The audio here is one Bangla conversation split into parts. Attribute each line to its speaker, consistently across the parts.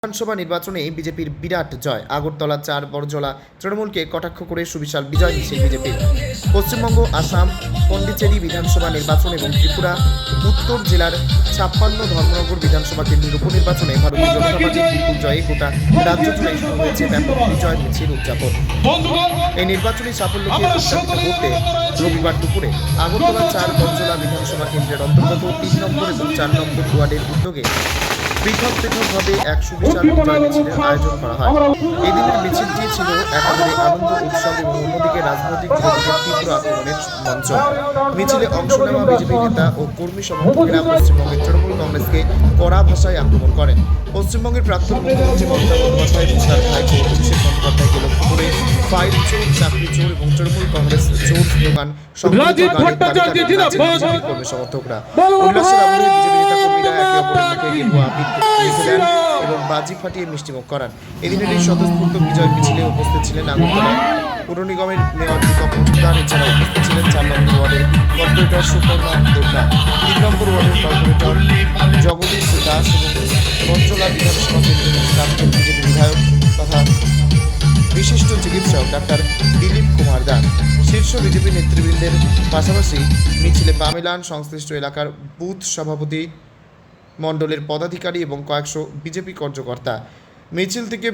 Speaker 1: বিধানসভা নির্বাচনে বিজেপির বিরাট জয়। আগরতলা 4 বড়জলা তৃণমূলকে কটাক্ষ করে সুবিশাল বিজয় মিছিল বিজেপির। পশ্চিমবঙ্গ, আসাম, পন্ডিচেরি বিধানসভা নির্বাচন এবং ত্রিপুরা উত্তর জেলার 56 ধর্মনগর বিধানসভা কেন্দ্রের উপনির্বাচনে ভারতীয় জনতা পার্টির বিপুল জয়ে গোটা রাজ্য জুড়ে শুরু হয়েছে ব্যাপক বিজয় মিছিল উদযাপন। এই নির্বাচনী সাফল্যকে উদযাপিত করতে রবিবার দুপুরে আগরতলা 4 বড়জলা বিধানসভা কেন্দ্রের অন্তর্গত 3 নম্বর এবং 4 নম্বর ওয়ার্ডের উদ্যোগে পৃথকভাবে এক সুবিশাল বিজয় মিছিলের আয়োজন করা হয়। এই দিনের মিছিলটি ছিল একেবারে আনন্দ উৎসব এবং অন্যদিকে রাজনৈতিক বিরোধীদের তীব্র আক্রমণের মঞ্চ। মিছিলে অংশ নেওয়া বিজেপি নেতা ও কর্মী সমর্থকেরা পশ্চিমবঙ্গের তৃণমূল কংগ্রেসকে কড়া ভাষায় আক্রমণ করেন। পশ্চিমবঙ্গের প্রাক্তন মুখ্যমন্ত্রী মমতা বন্দ্যোপাধ্যায়, মুশারফ ভাইপো অভিষেক বন্দ্যোপাধ্যায়কে লক্ষ্য করে ফাইল চোর, চাকরি চোর এবং তৃণমূল কংগ্রেস চোর স্লোগান সংগঠিত কর্মী সমর্থকরা। উল্লাসের আবহে বিজেপি নেতা কর্মীরা একে অপরের মুখে গেরুয়া দেন এবং বাজি ফাটিয়ে মিষ্টিমুখ করান। এদিনের এই স্বতঃস্ফূর্ত বিজয় মিছিলে উপস্থিত ছিলেন আগরতলা পৌর নিগমের মেয়র দীপক মজুমদার। এছাড়াও উপস্থিত ছিলেন 4 নম্বর ওয়ার্ডের কর্পোরেটর সুপর্ণা দেবরা, 3 নম্বর ওয়ার্ডের কর্পোরেটর জগদীশ দাস এবং বড়জলা বিধানসভা কেন্দ্রের প্রাক্তন বিজেপি বিধায়ক তথা বিশিষ্ট চিকিৎসক ডাক্তার দিলীপ কুমার দাস। শীর্ষ বিজেপি নেতৃবৃন্দের পাশাপাশি মিছিলে পা মেলান সংশ্লিষ্ট এলাকার বুথ সভাপতি মণ্ডলের পদাধিকারী এবং কয়েকশো বিজেপি কার্যকর্তা। মিছিল থেকে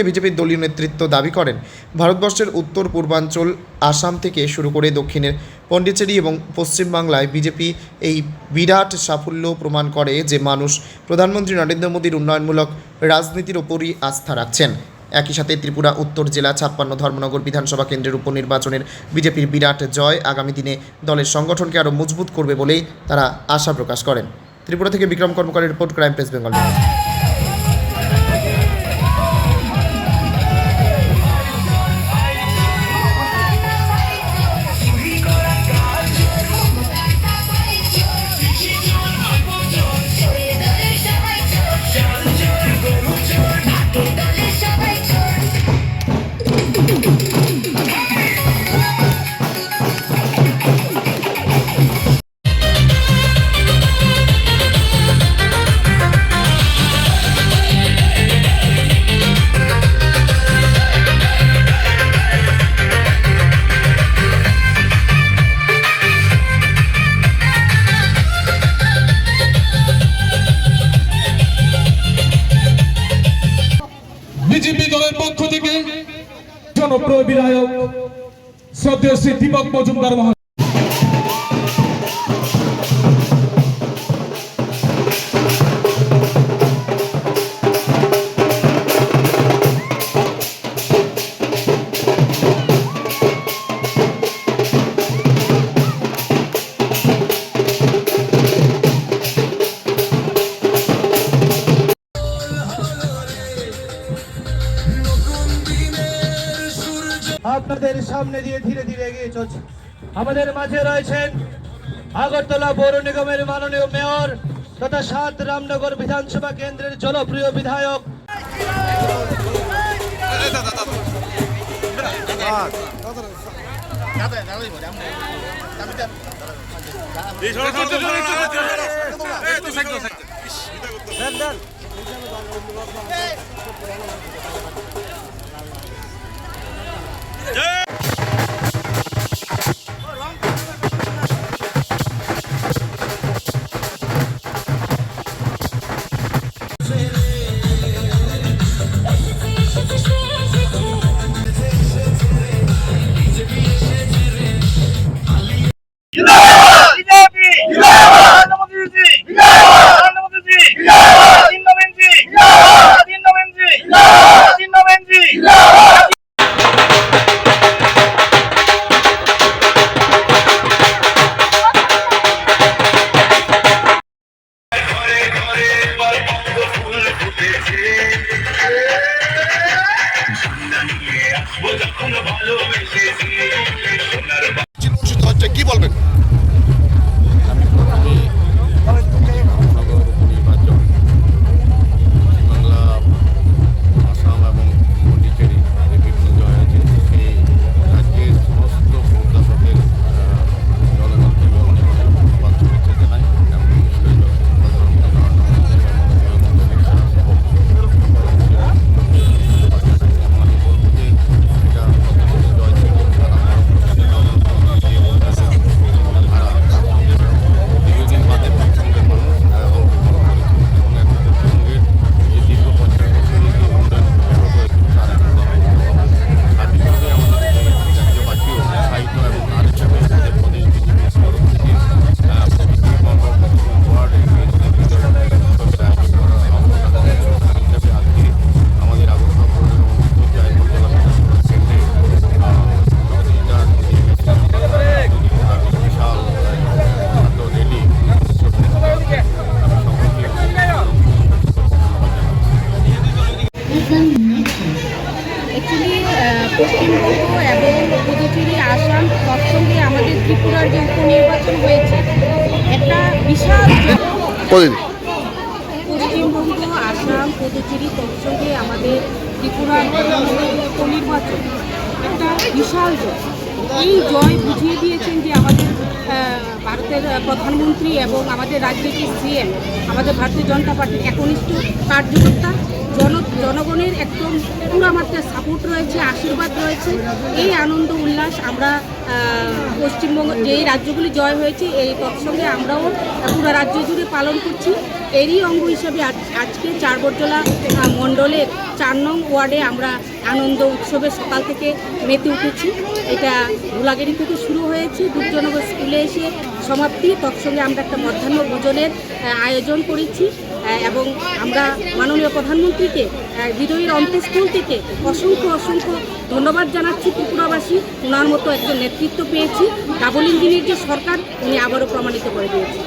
Speaker 1: বিজেপির দলীয় নেতৃত্ব দাবি করেন ভারতবর্ষের উত্তর পূর্বাঞ্চল আসাম থেকে শুরু করে দক্ষিণের পন্ডিচেরি এবং পশ্চিমবাংলায় বিজেপি এই বিরাট সাফল্য প্রমাণ করে যে মানুষ প্রধানমন্ত্রী নরেন্দ্র মোদীর উন্নয়নমূলক রাজনীতির ওপরই আস্থা রাখছেন। একই সাথে ত্রিপুরা উত্তর জেলা 56 ধর্মনগর বিধানসভা কেন্দ্রের উপনির্বাচনের বিজেপির বিরাট জয় আগামী দিনে দলের সংগঠনকে আরও মজবুত করবে বলেই তারা আশা প্রকাশ করেন। ত্রিপুরা থেকে বিক্রম কর্মকারের report, crime press Bengal.
Speaker 2: BJP দলের পক্ষ থেকে জনপ্রিয় বিধায়ক শ্রদ্ধেয় শ্রী দীপক মজুমদার মহাশয়।
Speaker 3: আপনাদের সামনে দিয়ে ধীরে ধীরে এগিয়ে চলছে। আমাদের মাঝে রয়েছেন আগরতলা পৌর নিগমের মাননীয় মেয়র তথা 7 রামনগর বিধানসভা কেন্দ্রের জনপ্রিয় বিধায়ক
Speaker 4: পশ্চিমবঙ্গ, আসাম, পুদুচেরি তৎসঙ্গে আমাদের ত্রিপুরার নির্বাচন একটা বিশাল জয়। এই জয় বুঝিয়ে দিয়েছেন যে আমাদের ভারতের প্রধানমন্ত্রী এবং আমাদের রাজ্যের যে সিএম, আমাদের ভারতীয় জনতা পার্টির একনিষ্ঠ কার্যকর্তা, জনগণের একদম পুরা মাত্রার সাপোর্ট রয়েছে, আশীর্বাদ রয়েছে। এই আনন্দ উল্লাস আমরা পশ্চিমবঙ্গ যেই রাজ্যগুলি জয় হয়েছে এই তৎসঙ্গে আমরাও পুরো রাজ্য জুড়ে পালন করছি। এরই অঙ্গ হিসাবে আজকে চারবরজলা মণ্ডলের 4 নং ওয়ার্ডে আমরা আনন্দ উৎসবে সকাল থেকে মেতে উঠেছি। এটা ধুলাগেরি থেকে শুরু হয়েছে, দুর্জনগর স্কুলে এসে সমাপ্তি। তৎসঙ্গে আমরা একটা মধ্যাহ্ন ভোজনের আয়োজন করেছি এবং আমরা মাননীয় প্রধানমন্ত্রীকে হৃদয়ের অন্তঃস্থল থেকে অসংখ্য ধন্যবাদ জানাচ্ছি। ত্রিপুরাবাসী ওনার মতো একজন নেতৃত্ব পেয়েছি। ডাবল ইঞ্জিনের যে সরকার উনি আবারও প্রমাণিত করে দিয়েছে।